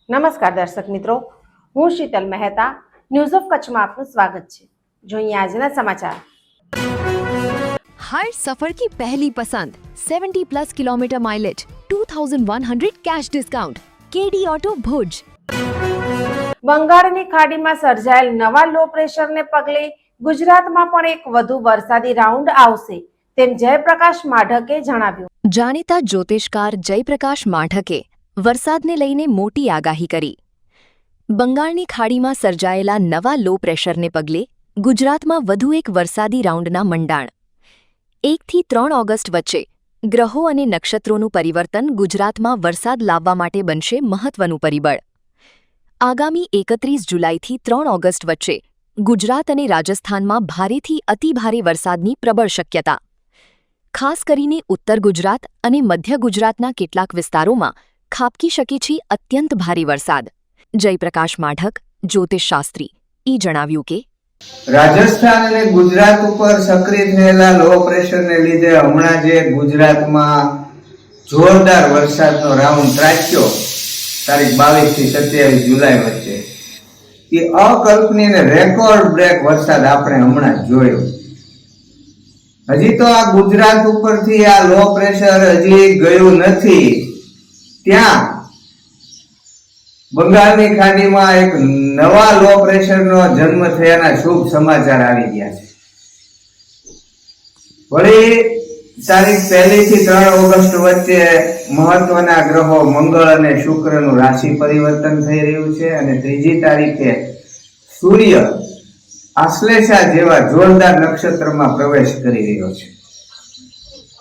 નમસ્કાર દર્શક મિત્રો, હું શીતલ મહેતા ન્યૂઝ ઓફ કચ્છમાં આપનું સ્વાગત છે। જોઈએ આજના સમાચાર। हर सफर की पहली पसंद 70+ kilometre mileage 2100 cash discount KD auto Bhuj. બંગાળની ખાડીમાં સર્જાયેલ નવા લો પ્રેશરને પગલે ગુજરાતમાં પણ એક વધુ વરસાદી રાઉન્ડ આવશે તેમ જયપ્રકાશ માઢકે જણાવ્યું। જાણીતા જ્યોતિષકાર જયપ્રકાશ માઢકે વરસાદને લઈને મોટી આગાહી કરી। બંગાળની ખાડીમાં સર્જાયેલા નવા લો પ્રેશરને પગલે ગુજરાતમાં વધુ એક વરસાદી રાઉન્ડના મંડાણ। 1 થી 3 ઓગસ્ટ વચ્ચે ગ્રહો અને નક્ષત્રોનું પરિવર્તન ગુજરાતમાં વરસાદ લાવવા માટે બનશે મહત્વનું પરિબળ। આગામી 31 જુલાઈથી 3 ઓગસ્ટ વચ્ચે ગુજરાત અને રાજસ્થાનમાં ભારેથી અતિભારે વરસાદની પ્રબળ શક્યતા। ખાસ કરીને ઉત્તર ગુજરાત અને મધ્ય ગુજરાતના કેટલાક વિસ્તારોમાં ખાબકી શકે છે અત્યંત ભારે વરસાદ। જયપ્રકાશ માઢક જ્યોતિષશાસ્ત્રી એ જણાવ્યું કે રાજસ્થાન અને ગુજરાત ઉપર સક્રિય થયેલા લો પ્રેશરને લીધે હમણાં જે ગુજરાતમાં જોરદાર વરસાદનો રાઉન્ડ ત્રાચ્યો તારીખ 22 થી 27 જુલાઈ વચ્ચે, એ અકલ્પનીય અને રેકોર્ડ બ્રેક વરસાદ આપણે હમણાં જોયો। હજી તો આ ગુજરાત ઉપરથી આ લો પ્રેશર હજી ગયું નથી, ત્યાં બંગાળની ખાડીમાં એક નવા લો પ્રેશરનો જન્મ થયાના શુભ સમાચાર આવી ગયા છે। વળી તારીખ 1 થી 3 ઓગસ્ટ વચ્ચે મહત્વના ગ્રહો મંગળ અને શુક્રનું રાશિ પરિવર્તન થઈ રહ્યું છે અને 3જી તારીખે સૂર્ય આશ્લેષા જેવા જોરદાર નક્ષત્રમાં પ્રવેશ કરી રહ્યો છે।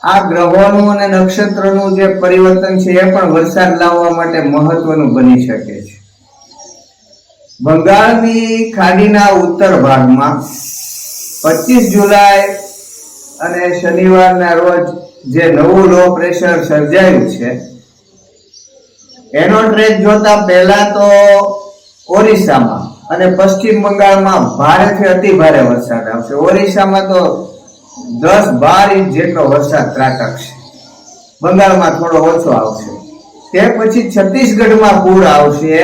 આ ગ્રહોનું અને નક્ષત્રનું જે પરિવર્તન છે એ પણ વરસાદ લાવવા માટે મહત્વનું બની શકે છે। બંગાળની ખાડીના ઉત્તર ભાગમાં 25 જુલાઈ અને શનિવારના રોજ જે નવું લો પ્રેશર સર્જાયું છે એનો ટ્રેક જોતા પહેલા તો ઓરિસ્સામાં અને પશ્ચિમ બંગાળમાં ભારેથી અતિ ભારે વરસાદ આવશે। ઓરિસ્સામાં તો 10-12 ઇંચ જેટલો વરસાદ ત્રાટકશે, બંગાળમાં થોડો ઓછો આવશે। તે પછી છત્તીસગઢમાં પૂર આવશે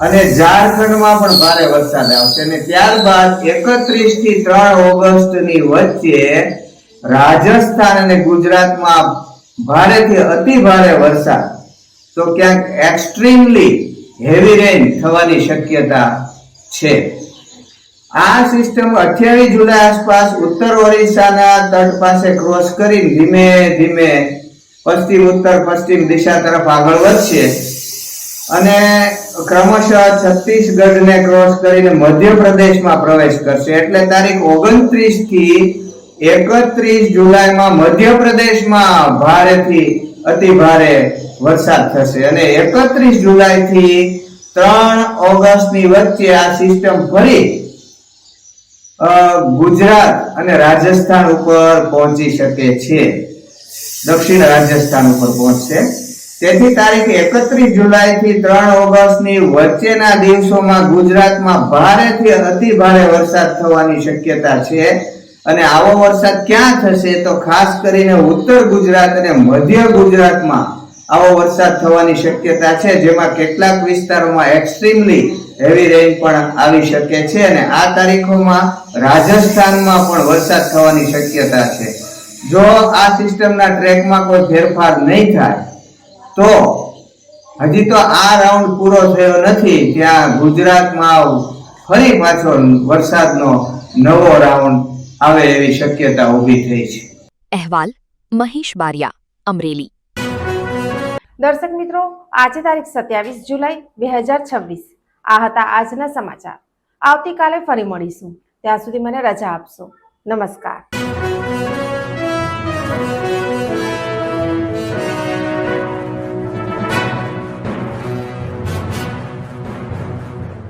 અને ઝારખંડમાં પણ ભારે વરસાદ આવશે અને ત્યારબાદ 31 થી 3 ઓગસ્ટની વચ્ચે રાજસ્થાન અને ગુજરાતમાં ભારેથી અતિ ભારે વરસાદ, તો ક્યાંક એક્સ્ટ્રીમલી હેવી રેન થવાની શક્યતા છે। આ સિસ્ટમ 28 જુલાઈ આસપાસ ઉત્તર ઓરિસ્સાના તટ પાસે ક્રોસ કરી ધીમે ધીમે પશ્ચિમ ઉત્તર પશ્ચિમ દિશા તરફ આગળ વધશે અને ક્રમશઃ છત્તીસગઢને ક્રોસ કરીને મધ્યપ્રદેશમાં પ્રવેશ કરશે। એટલે તારીખ 29 થી 31 જુલાઈમાં મધ્યપ્રદેશમાં ભારેથી અતિ ભારે વરસાદ થશે અને 31 જુલાઈ થી 3 ઓગસ્ટની વચ્ચે આ સિસ્ટમ ફરી ગુજરાત અને રાજસ્થાન ઉપર પહોંચી શકે છે, દક્ષિણ રાજસ્થાન ઉપર પહોંચશે। તેથી તારીખ 31 જુલાઈ થી 3 ઓગસ્ટની વચ્ચેના દિવસોમાં ગુજરાતમાં ભારેથી અતિ ભારે વરસાદ થવાની શક્યતા છે અને આવો વરસાદ ક્યાં થશે તો ખાસ કરીને ઉત્તર ગુજરાત અને મધ્ય ગુજરાતમાં આવો વરસાદ થવાની શક્યતા છે, જેમાં કેટલાક વિસ્તારોમાં એક્સ્ટ્રીમલી હેવી રેન પણ આવી શકે છે અને આ તારીખોમાં રાજસ્થાનમાં પણ વરસાદ થવાની શક્યતા છે। જો આ સિસ્ટમના ટ્રેકમાં કોઈ ફેરફાર નહીં થાય તો હજી તો આ રાઉન્ડ પૂરો થયો નથી, ત્યાં ગુજરાતમાં ફરી પાછો વરસાદનો નવો રાઉન્ડ આવે એવી શક્યતા ઊભી થઈ છે। અહેવાલ મહેશ બારિયા, અમરેલી। દર્શક મિત્રો, આજે તારીખ 27 જુલાઈ 2026 આ હતા આજના સમાચાર। આવતીકાલે ફરી મળીશું, ત્યાં સુધી મને રજા આપશો। નમસ્કાર।